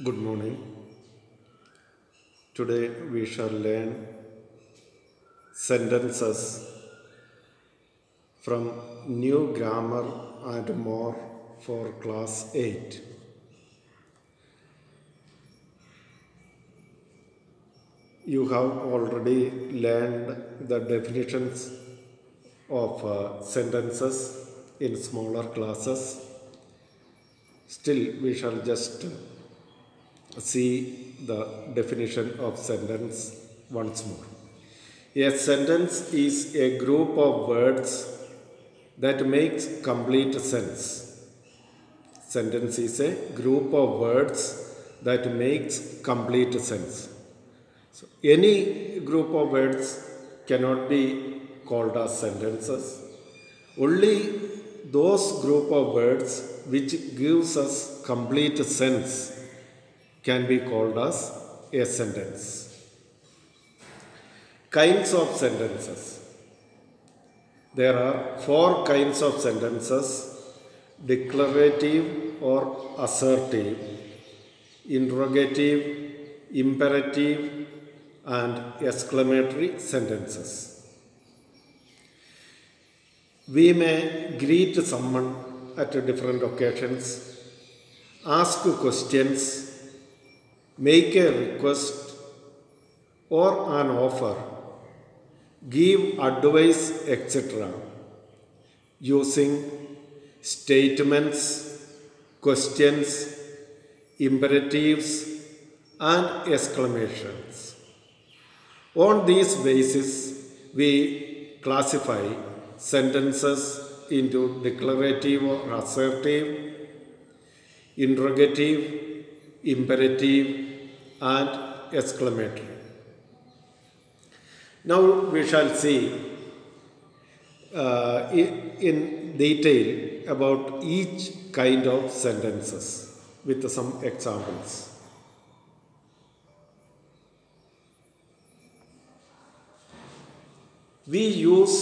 Good morning. Today we shall learn sentences from New Grammar and More for Class 8. You have already learned the definitions of sentences in smaller classes. Still, we shall just see the definition of sentence once more. A sentence is a group of words that makes complete sense. Sentence is a group of words that makes complete sense. So any group of words cannot be called as sentences. Only those group of words which gives us complete sense can be called as a sentence. Kinds of sentences. There are four kinds of sentences: declarative or assertive, interrogative, imperative, and exclamatory sentences. We may greet someone at different occasions, ask questions, make a request or an offer, give advice, etc., using statements, questions, imperatives, and exclamations. On this basis, we classify sentences into declarative or assertive, interrogative, imperative, and exclamatory. Now we shall see in detail about each kind of sentences with some examples. We use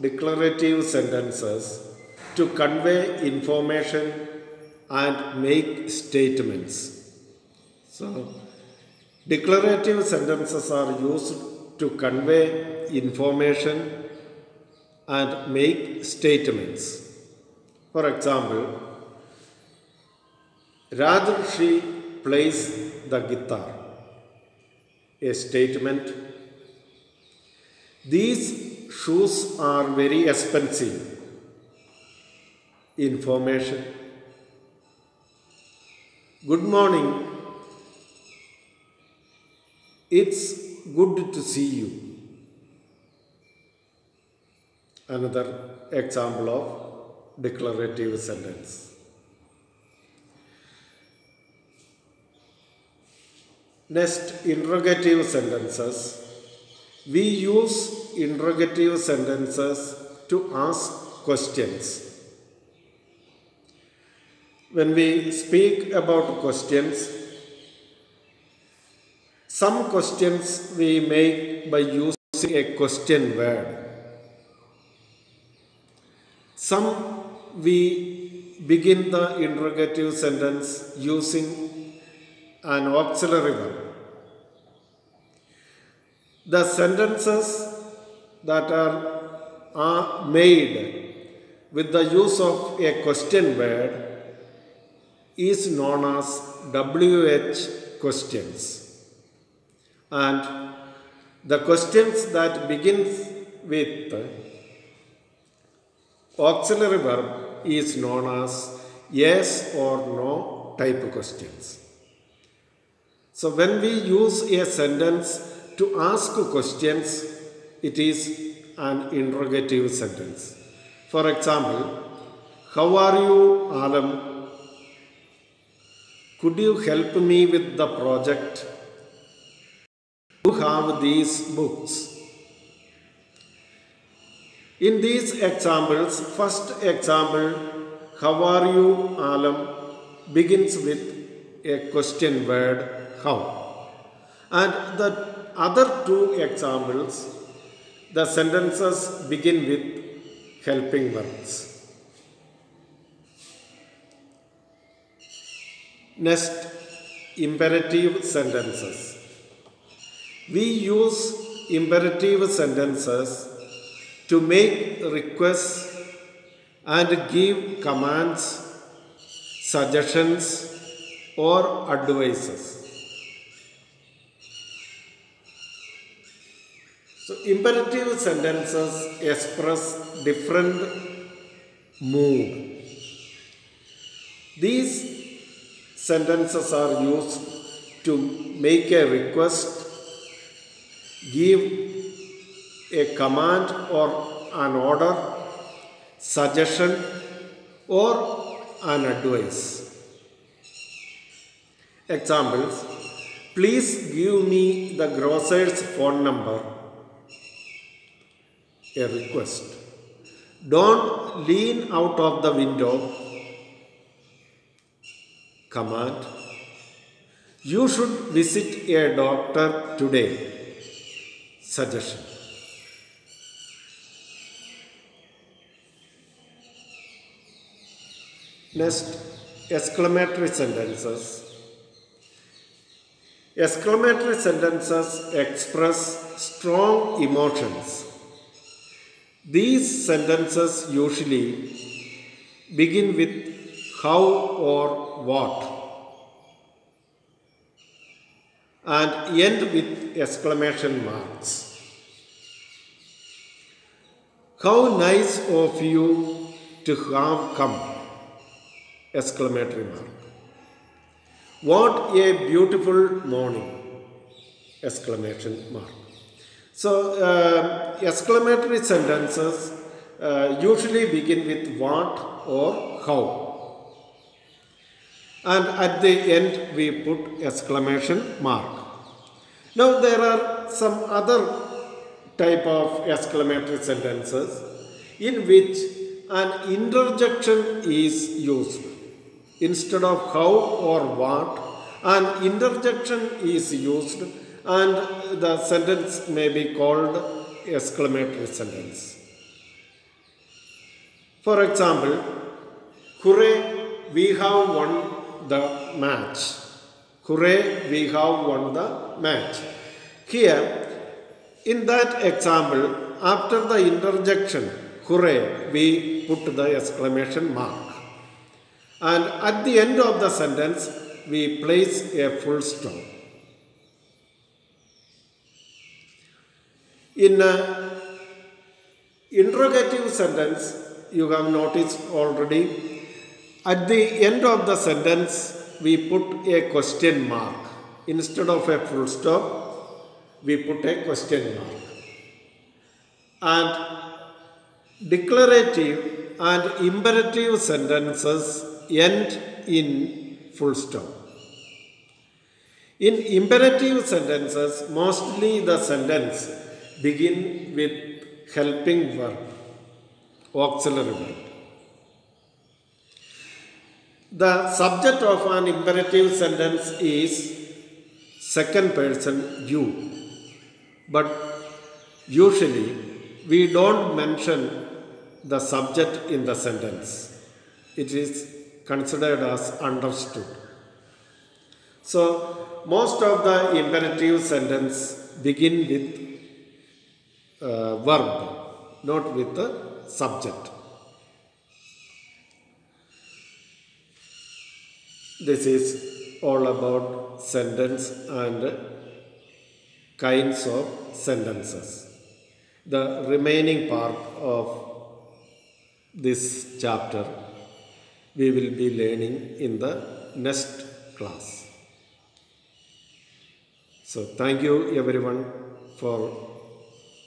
declarative sentences to convey information and make statements. So, declarative sentences are used to convey information and make statements. For example, Rajarshi plays the guitar. A statement: these shoes are very expensive. Information: good morning. It's good to see you. Another example of declarative sentence. Next, interrogative sentences. We use interrogative sentences to ask questions. When we speak about questions, some questions we make by using a question word. Some we begin the interrogative sentence using an auxiliary verb. The sentences that are made with the use of a question word is known as WH questions. And the questions that begins with auxiliary verb is known as yes or no type questions. So when we use a sentence to ask questions, it is an interrogative sentence. For example, how are you, Alam? Could you help me with the project? You have these books. In these examples, first example, how are you, Alam, begins with a question word, how. And the other two examples, the sentences begin with helping verbs. Next, imperative sentences. We use imperative sentences to make requests and give commands, suggestions, or advices. So, imperative sentences express different mood. These sentences are used to make a request, give a command or an order, suggestion, or an advice. Examples: please give me the grocer's phone number. A request. Don't lean out of the window. Command. You should visit a doctor today. Suggestion. Next, exclamatory sentences. Exclamatory sentences express strong emotions. These sentences usually begin with how or what and end with exclamation marks. How nice of you to have come! Exclamatory mark. What a beautiful morning! Exclamation mark. So, exclamatory sentences usually begin with what or how, and at the end we put exclamation mark. Now, there are some other type of exclamatory sentences in which an interjection is used. Instead of how or what, an interjection is used, and the sentence may be called exclamatory sentence. For example, hooray, we have won the match. Hooray, we have won the match. Here, in that example, after the interjection, hooray, we put the exclamation mark. And at the end of the sentence, we place a full stop. In an interrogative sentence, you have noticed already, at the end of the sentence, we put a question mark. Instead of a full stop, we put a question mark. And declarative and imperative sentences end in full stop. In imperative sentences, mostly the sentence begin with helping verb, auxiliary verb. The subject of an imperative sentence is second person you, but usually we don't mention the subject in the sentence. It is considered as understood. So, most of the imperative sentence begin with verb, not with the subject. This is all about sentence and kinds of sentences. The remaining part of this chapter we will be learning in the next class. So, thank you everyone for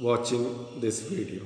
watching this video.